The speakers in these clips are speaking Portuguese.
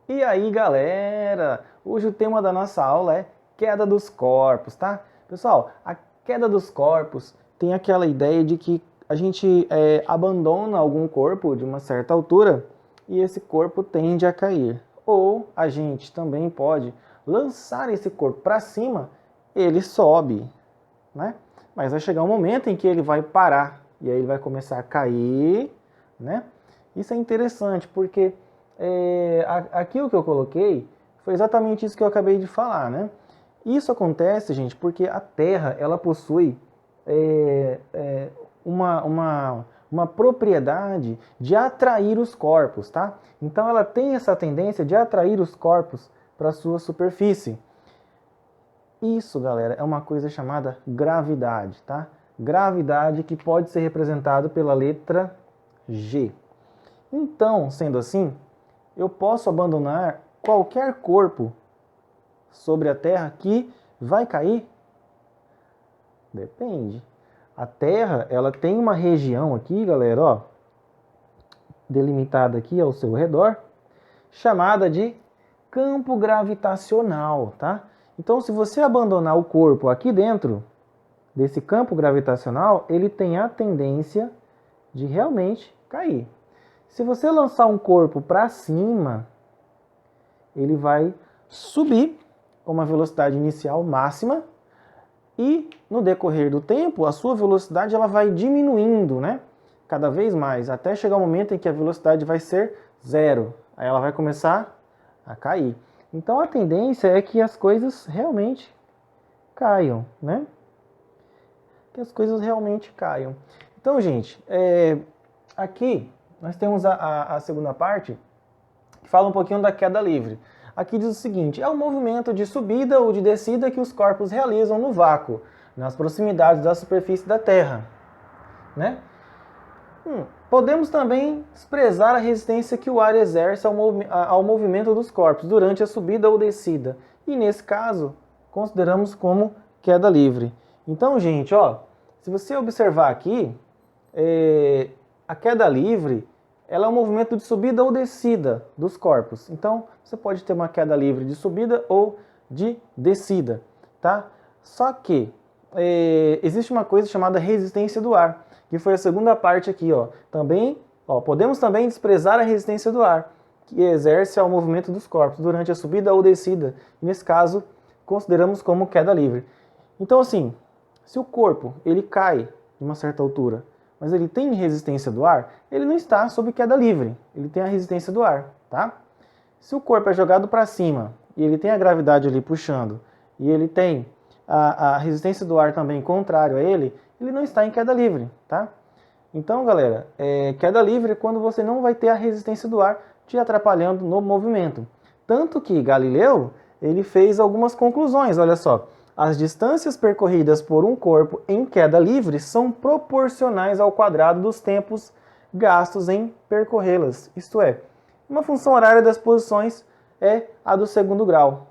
E aí, galera? Hoje o tema da nossa aula é queda dos corpos, tá? Pessoal, a queda dos corpos tem aquela ideia de que a gente abandona algum corpo de uma certa altura e esse corpo tende a cair. Ou a gente também pode lançar esse corpo para cima, ele sobe, né? Mas vai chegar um momento em que ele vai parar e aí ele vai começar a cair, né? Isso é interessante porque aqui o que eu coloquei foi exatamente isso que eu acabei de falar, né? Isso acontece, gente, porque a Terra ela possui é, é, uma propriedade de atrair os corpos, tá? Então ela tem essa tendência de atrair os corpos para a sua superfície. Isso, galera, é uma coisa chamada gravidade, tá? Gravidade que pode ser representado pela letra G. Então, sendo assim, eu posso abandonar qualquer corpo sobre a Terra que vai cair? Depende. A Terra, ela tem uma região aqui, galera, ó, delimitada aqui ao seu redor, chamada de campo gravitacional, tá? Então, se você abandonar o corpo aqui dentro desse campo gravitacional, ele tem a tendência de realmente cair. Se você lançar um corpo para cima, ele vai subir com uma velocidade inicial máxima e no decorrer do tempo a sua velocidade ela vai diminuindo, né? Cada vez mais, até chegar o momento em que a velocidade vai ser zero. Aí ela vai começar a cair. Então a tendência é que as coisas realmente caiam, né? Que as coisas realmente caiam. Então, gente, aqui nós temos a segunda parte que fala um pouquinho da queda livre. Aqui diz o seguinte: é um movimento de subida ou de descida que os corpos realizam no vácuo, nas proximidades da superfície da Terra, né? Podemos também desprezar a resistência que o ar exerce ao movimento dos corpos durante a subida ou descida. E nesse caso, consideramos como queda livre. Então, gente, ó, se você observar aqui, a queda livre ela é um movimento de subida ou descida dos corpos. Então, você pode ter uma queda livre de subida ou de descida, tá? Só que existe uma coisa chamada resistência do ar, que foi a segunda parte aqui, ó. Também, ó, podemos também desprezar a resistência do ar, que exerce ao movimento dos corpos durante a subida ou descida. E nesse caso, consideramos como queda livre. Então, assim, se o corpo ele cai de uma certa altura, mas ele tem resistência do ar, ele não está sob queda livre, ele tem a resistência do ar, tá? Se o corpo é jogado para cima e ele tem a gravidade ali puxando, e ele tem a resistência do ar também contrário a ele, ele não está em queda livre, tá? Então, galera, queda livre é quando você não vai ter a resistência do ar te atrapalhando no movimento. Tanto que Galileu, ele fez algumas conclusões, olha só. As distâncias percorridas por um corpo em queda livre são proporcionais ao quadrado dos tempos gastos em percorrê-las. Isto é, uma função horária das posições é a do segundo grau.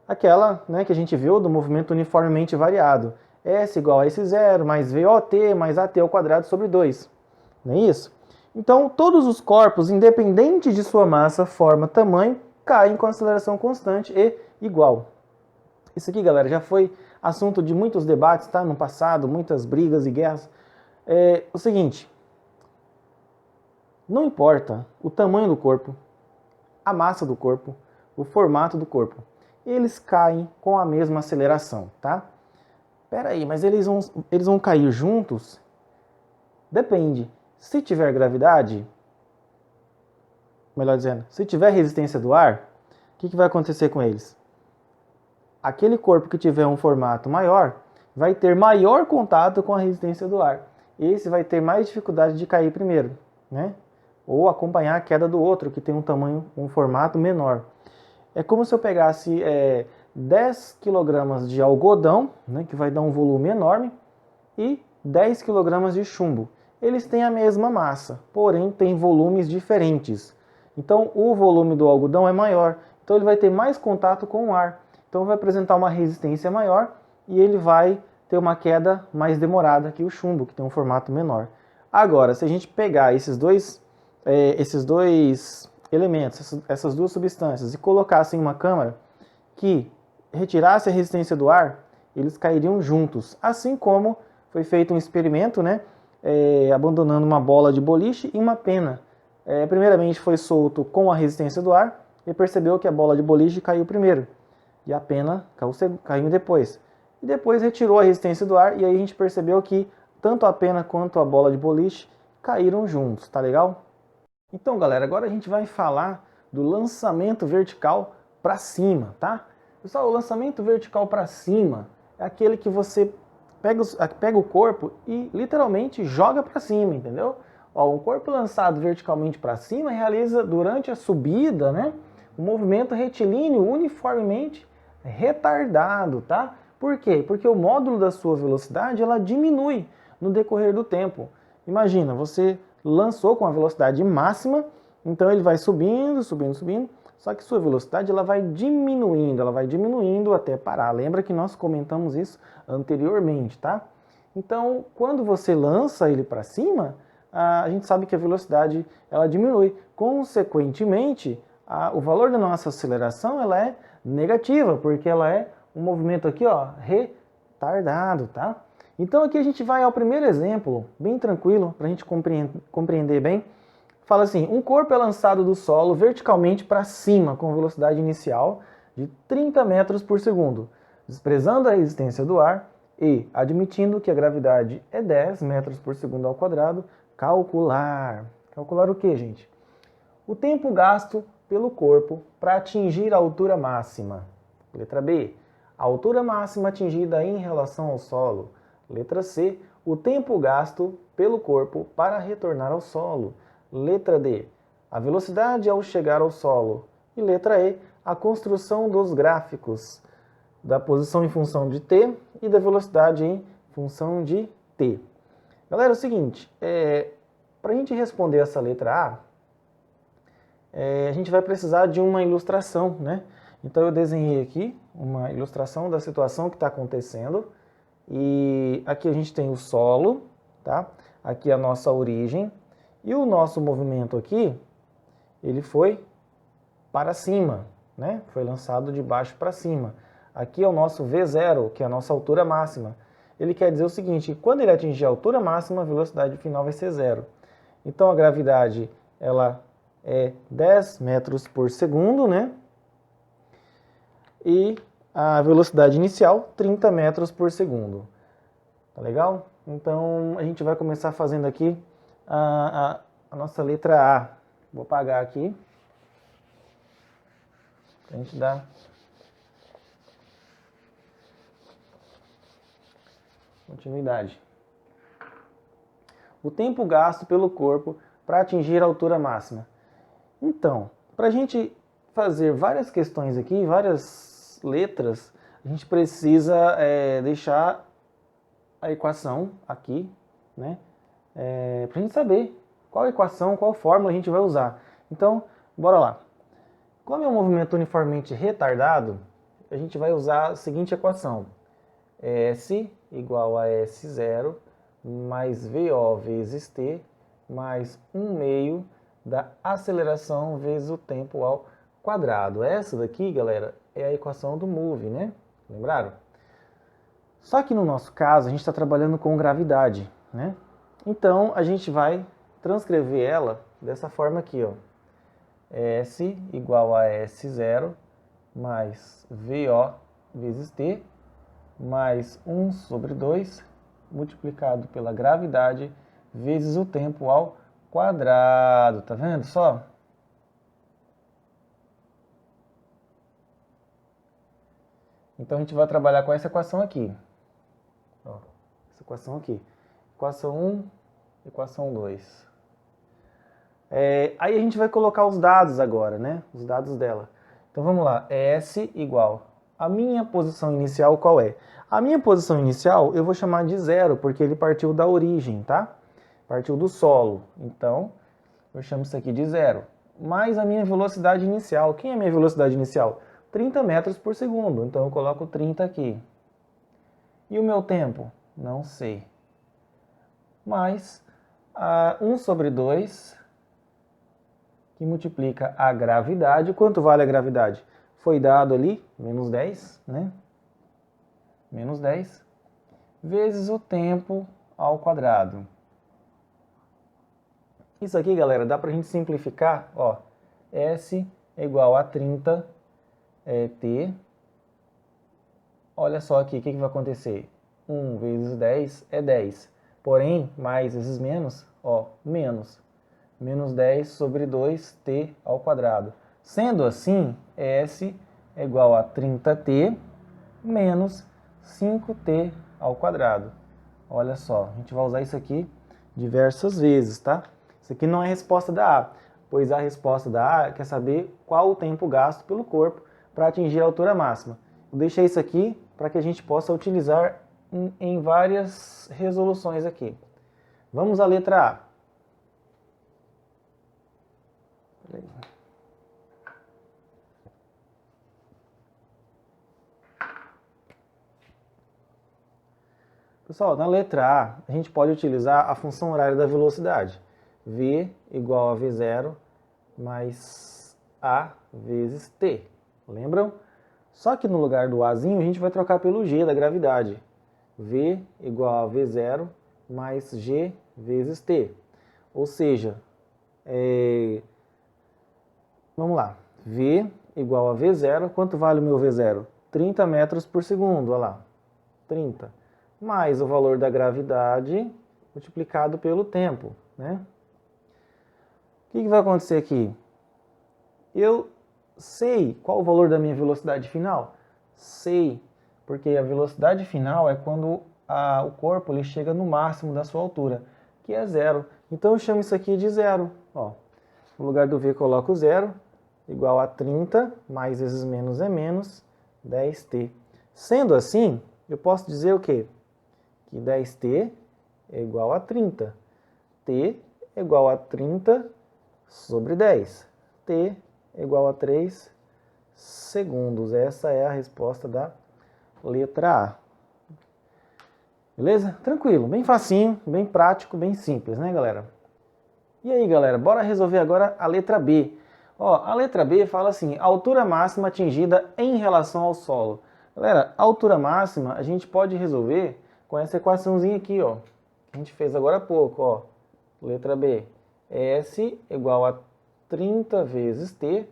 Aquela, né, que a gente viu do movimento uniformemente variado. S igual a S0 mais VOT mais AT ao quadrado sobre 2. Não é isso? Então, todos os corpos, independente de sua massa, forma, tamanho, caem com aceleração constante e igual. Isso aqui, galera, já foi assunto de muitos debates, tá? No passado, muitas brigas e guerras. O seguinte, não importa o tamanho do corpo, a massa do corpo, o formato do corpo, eles caem com a mesma aceleração, tá? Pera aí, mas eles vão cair juntos? Depende. Se tiver gravidade, melhor dizendo, se tiver resistência do ar, o que vai acontecer com eles? Aquele corpo que tiver um formato maior vai ter maior contato com a resistência do ar. Esse vai ter mais dificuldade de cair primeiro, né? Ou acompanhar a queda do outro, que tem um tamanho, um formato menor. É como se eu pegasse 10 kg de algodão, né, que vai dar um volume enorme, e 10 kg de chumbo. Eles têm a mesma massa, porém têm volumes diferentes. Então o volume do algodão é maior, então ele vai ter mais contato com o ar. Então vai apresentar uma resistência maior e ele vai ter uma queda mais demorada que o chumbo, que tem um formato menor. Agora, se a gente pegar esses dois elementos, essas duas substâncias, e colocasse em uma câmara que retirasse a resistência do ar, eles cairiam juntos. Assim como foi feito um experimento, né, abandonando uma bola de boliche e uma pena. Primeiramente foi solto com a resistência do ar e percebeu que a bola de boliche caiu primeiro e a pena caiu depois. E depois retirou a resistência do ar e aí a gente percebeu que tanto a pena quanto a bola de boliche caíram juntos, tá legal? Então, galera, agora a gente vai falar do lançamento vertical para cima, tá? Pessoal, o lançamento vertical para cima é aquele que você pega o corpo e literalmente joga para cima, entendeu? Ó, um corpo lançado verticalmente para cima realiza durante a subida, né, um movimento retilíneo uniformemente retardado, tá? Por quê? Porque o módulo da sua velocidade ela diminui no decorrer do tempo. Imagina, você lançou com a velocidade máxima, então ele vai subindo, subindo, subindo, só que sua velocidade ela vai diminuindo até parar. Lembra que nós comentamos isso anteriormente, tá? Então, quando você lança ele para cima, a gente sabe que a velocidade ela diminui. Consequentemente, o valor da nossa aceleração ela é negativa, porque ela é um movimento aqui, ó, retardado, tá? Então aqui a gente vai ao primeiro exemplo, bem tranquilo, para a gente compreender bem. Fala assim, um corpo é lançado do solo verticalmente para cima com velocidade inicial de 30 metros por segundo, desprezando a resistência do ar e admitindo que a gravidade é 10 metros por segundo ao quadrado, calcular. Calcular o que, gente? O tempo gasto pelo corpo para atingir a altura máxima. Letra B. A altura máxima atingida em relação ao solo. Letra C. O tempo gasto pelo corpo para retornar ao solo. Letra D. A velocidade ao chegar ao solo. E letra E. A construção dos gráficos da posição em função de t e da velocidade em função de t. Galera, é o seguinte, para a gente responder essa letra A, a gente vai precisar de uma ilustração, né? Então eu desenhei aqui uma ilustração da situação que está acontecendo. E aqui a gente tem o solo, tá? Aqui a nossa origem. E o nosso movimento aqui, ele foi para cima, né? Foi lançado de baixo para cima. Aqui é o nosso V0, que é a nossa altura máxima. Ele quer dizer o seguinte, quando ele atingir a altura máxima, a velocidade final vai ser zero. Então a gravidade, ela é 10 metros por segundo, né? E a velocidade inicial, 30 metros por segundo. Tá legal? Então, a gente vai começar fazendo aqui a nossa letra A. Vou apagar aqui. Pra gente dar continuidade. O tempo gasto pelo corpo para atingir a altura máxima. Então, para a gente fazer várias questões aqui, várias letras, a gente precisa deixar a equação aqui, né? Para a gente saber qual equação, qual fórmula a gente vai usar. Então, bora lá. Como é um movimento uniformemente retardado, a gente vai usar a seguinte equação. S igual a S0 mais VO vezes T mais 1/2 da aceleração vezes o tempo ao quadrado. Essa daqui, galera, é a equação do move, né? Lembraram? Só que no nosso caso, a gente está trabalhando com gravidade, né? Então, a gente vai transcrever ela dessa forma aqui, ó. S igual a S0 mais VO vezes T mais 1/2 multiplicado pela gravidade vezes o tempo ao quadrado. Tá vendo só? Então, a gente vai trabalhar com essa equação aqui. Ó, essa equação aqui. Equação 1, equação 2. Aí a gente vai colocar os dados agora, né? Os dados dela. Então vamos lá. S igual. A minha posição inicial qual é? A minha posição inicial eu vou chamar de 0, porque ele partiu da origem, tá? Partiu do solo. Então, eu chamo isso aqui de 0. Mais a minha velocidade inicial. Quem é a minha velocidade inicial? 30 metros por segundo. Então eu coloco 30 aqui. E o meu tempo? Não sei. Mais 1/2, que multiplica a gravidade. Quanto vale a gravidade? Foi dado ali, menos 10, né? Menos 10, vezes o tempo ao quadrado. Isso aqui, galera, dá pra gente simplificar, ó. S é igual a 30 T. Olha só aqui, o que vai acontecer? 1 vezes 10 é 10. Porém, mais vezes menos, ó, menos. Menos 10 sobre 2t ao quadrado. Sendo assim, S é igual a 30t menos 5t ao quadrado. Olha só, a gente vai usar isso aqui diversas vezes, tá? Isso aqui não é a resposta da A, pois a resposta da A quer saber qual o tempo gasto pelo corpo para atingir a altura máxima. Eu deixei isso aqui para que a gente possa utilizar em várias resoluções aqui. Vamos à letra A. Pessoal, na letra A, a gente pode utilizar a função horária da velocidade. V igual a V0 mais A vezes T. Lembram? Só que no lugar do Azinho, a gente vai trocar pelo G da gravidade. V igual a V0 mais G vezes T. Ou seja, vamos lá. V igual a V0. Quanto vale o meu V0? 30 metros por segundo. Olha lá. 30. Mais o valor da gravidade multiplicado pelo tempo, né? O que vai acontecer aqui? Eu sei qual o valor da minha velocidade final? Sei, porque a velocidade final é quando o corpo ele chega no máximo da sua altura, que é zero. Então eu chamo isso aqui de zero. Ó, no lugar do V coloco zero, igual a 30, mais vezes menos é menos, 10t. Sendo assim, eu posso dizer o quê? Que 10t é igual a 30. T é igual a 30 sobre 10. T é igual a 3 segundos. Essa é a resposta da letra A. Beleza? Tranquilo, bem facinho, bem prático, bem simples, né, galera? E aí, galera, bora resolver agora a letra B. Ó, a letra B fala assim, altura máxima atingida em relação ao solo. Galera, a altura máxima a gente pode resolver com essa equaçãozinha aqui, ó. Que a gente fez agora há pouco, ó. Letra B. S igual a 30 vezes t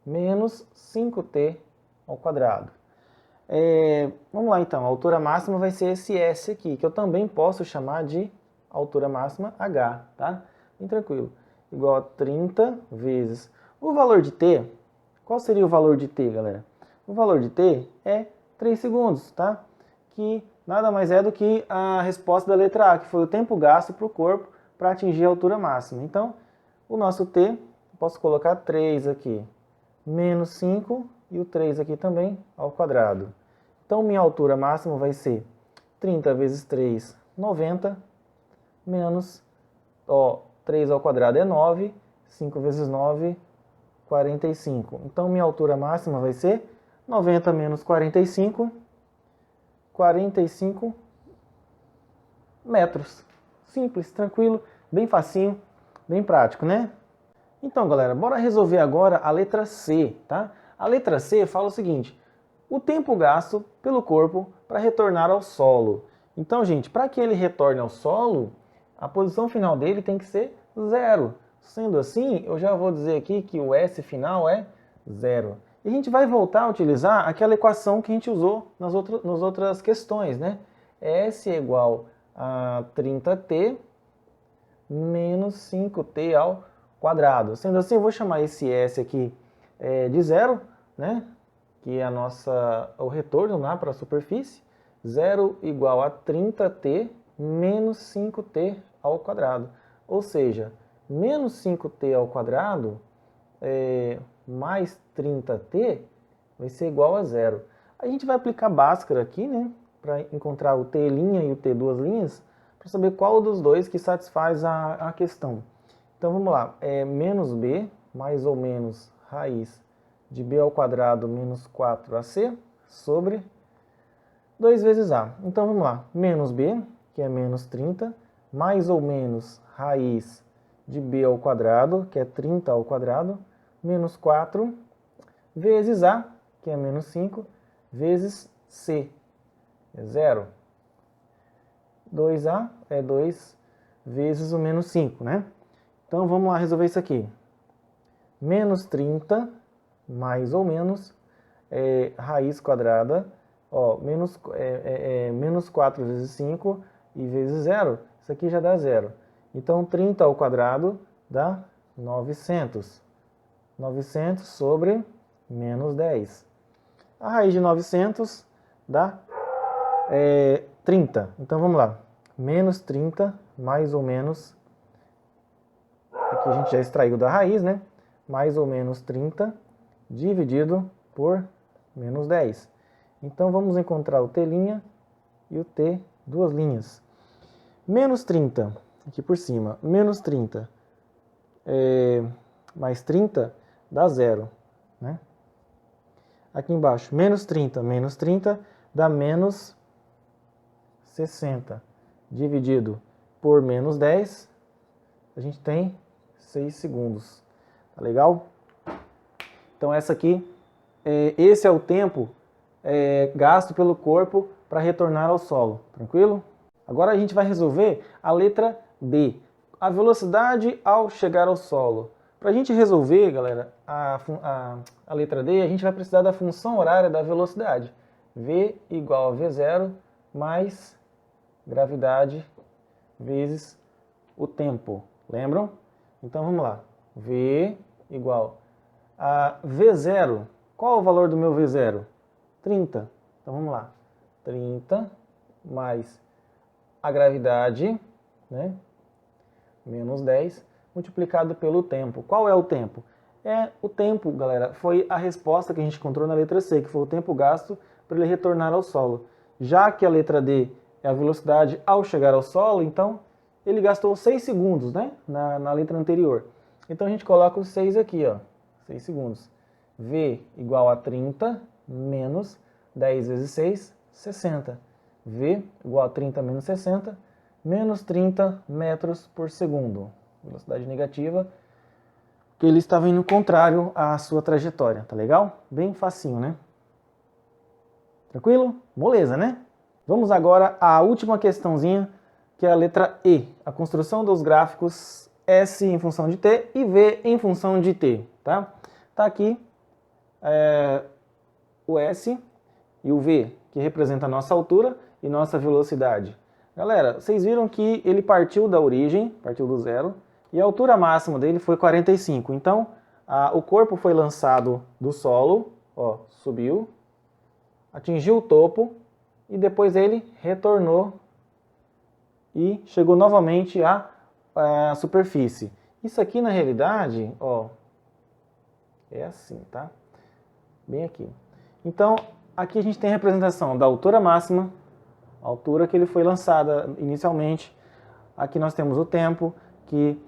menos 5t ao quadrado. Vamos lá então, a altura máxima vai ser esse S aqui, que eu também posso chamar de altura máxima H, tá? Bem tranquilo. Igual a 30 vezes... O valor de t, qual seria o valor de t, galera? O valor de t é 3 segundos, tá? Que nada mais é do que a resposta da letra A, que foi o tempo gasto para o corpo para atingir a altura máxima. Então, o nosso t, eu posso colocar 3 aqui, menos 5 e o 3 aqui também ao quadrado. Então, minha altura máxima vai ser 30 vezes 3, 90, menos, 3 ao quadrado é 9, 5 vezes 9, 45. Então, minha altura máxima vai ser 90 menos 45, 45 metros. Simples, tranquilo, bem facinho, bem prático, né? Então, galera, bora resolver agora a letra C, tá? A letra C fala o seguinte, o tempo gasto pelo corpo para retornar ao solo. Então, gente, para que ele retorne ao solo, a posição final dele tem que ser zero. Sendo assim, eu já vou dizer aqui que o S final é zero. E a gente vai voltar a utilizar aquela equação que a gente usou nas outras questões, né? S é igual a 30t menos 5t ao quadrado. Sendo assim, eu vou chamar esse S aqui de zero, né? Que é o retorno lá para a superfície. Zero igual a 30t menos 5t ao quadrado. Ou seja, menos 5t ao quadrado mais 30t vai ser igual a zero. A gente vai aplicar Bhaskara aqui, né? Para encontrar o t' e o t duas linhas, para saber qual dos dois que satisfaz a questão. Então vamos lá, menos b mais ou menos raiz de b ao quadrado menos 4ac sobre 2 vezes a. Então vamos lá, menos b, que é menos 30, mais ou menos raiz de b ao quadrado, que é 30 ao quadrado, menos 4, vezes a, que é menos 5, vezes c, é 0. 2a é 2 vezes o menos 5, né? Então, vamos lá resolver isso aqui. Menos 30, mais ou menos, raiz quadrada, ó, menos 4 vezes 5 e vezes 0, isso aqui já dá 0. Então, 30 ao quadrado dá 900. 900 sobre menos 10. A raiz de 900 dá 30. Então, vamos lá. Menos 30, mais ou menos, aqui a gente já extraiu da raiz, né? Mais ou menos 30 dividido por menos 10. Então, vamos encontrar o T' e o T, duas linhas. Menos 30, aqui por cima, menos 30 mais 30 dá 0, né? Aqui embaixo, menos 30 dá menos 60. Dividido por menos 10, a gente tem 6 segundos. Tá legal? Então, esse é o tempo gasto pelo corpo para retornar ao solo. Tranquilo? Agora a gente vai resolver a letra D, a velocidade ao chegar ao solo. Para a gente resolver, galera, a letra D, a gente vai precisar da função horária da velocidade. V igual a V0 mais gravidade vezes o tempo. Lembram? Então vamos lá. V igual a V0. Qual é o valor do meu V0? 30. Então vamos lá. 30 mais a gravidade, né? Menos 10, multiplicado pelo tempo. Qual é o tempo? O tempo, galera, foi a resposta que a gente encontrou na letra C, que foi o tempo gasto para ele retornar ao solo. Já que a letra D é a velocidade ao chegar ao solo, então ele gastou 6 segundos, né? Na letra anterior. Então a gente coloca os 6 aqui, ó. 6 segundos. V igual a 30 menos 10 vezes 6, 60. V igual a 30 menos 60, menos 30 metros por segundo. Velocidade negativa, que ele estava indo contrário à sua trajetória, tá legal? Bem facinho, né? Tranquilo? Moleza, né? Vamos agora à última questãozinha, que é a letra E. A construção dos gráficos S em função de T e V em função de T, tá? Tá aqui o S e o V, que representa a nossa altura e nossa velocidade. Galera, vocês viram que ele partiu da origem, partiu do zero, e a altura máxima dele foi 45. Então, o corpo foi lançado do solo, ó, subiu, atingiu o topo, e depois ele retornou e chegou novamente à superfície. Isso aqui, na realidade, ó, é assim, tá? Bem aqui. Então, aqui a gente tem a representação da altura máxima, a altura que ele foi lançada inicialmente. Aqui nós temos o tempo, que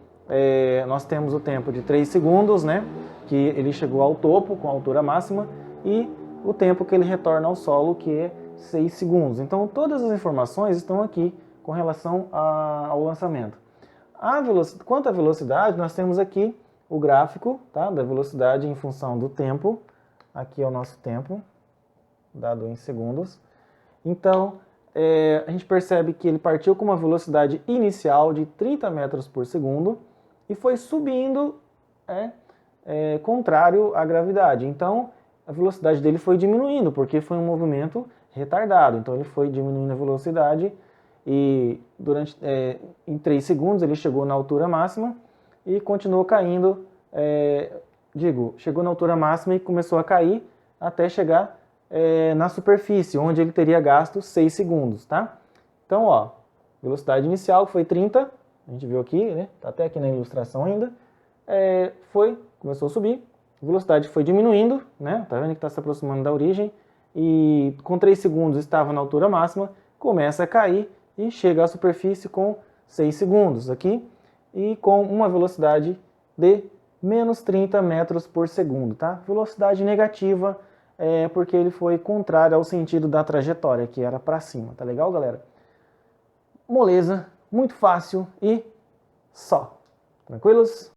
nós temos o tempo de 3 segundos, né? Que ele chegou ao topo com a altura máxima, e o tempo que ele retorna ao solo, que é 6 segundos. Então, todas as informações estão aqui com relação ao lançamento. Quanto à velocidade, nós temos aqui o gráfico, tá, da velocidade em função do tempo. Aqui é o nosso tempo, dado em segundos. Então, a gente percebe que ele partiu com uma velocidade inicial de 30 metros por segundo e foi subindo contrário à gravidade. Então, a velocidade dele foi diminuindo, porque foi um movimento retardado. Então, ele foi diminuindo a velocidade e em 3 segundos ele chegou na altura máxima e continuou caindo, chegou na altura máxima e começou a cair até chegar na superfície, onde ele teria gasto 6 segundos, tá? Então, ó, velocidade inicial foi 30, a gente viu aqui, né? Tá até aqui na ilustração ainda. Começou a subir, a velocidade foi diminuindo, né? Tá vendo que está se aproximando da origem, e com 3 segundos estava na altura máxima, começa a cair e chega à superfície com 6 segundos aqui, e com uma velocidade de menos 30 metros por segundo, tá? Velocidade negativa, porque ele foi contrário ao sentido da trajetória, que era para cima, tá legal, galera? Moleza, muito fácil e só. Tranquilos?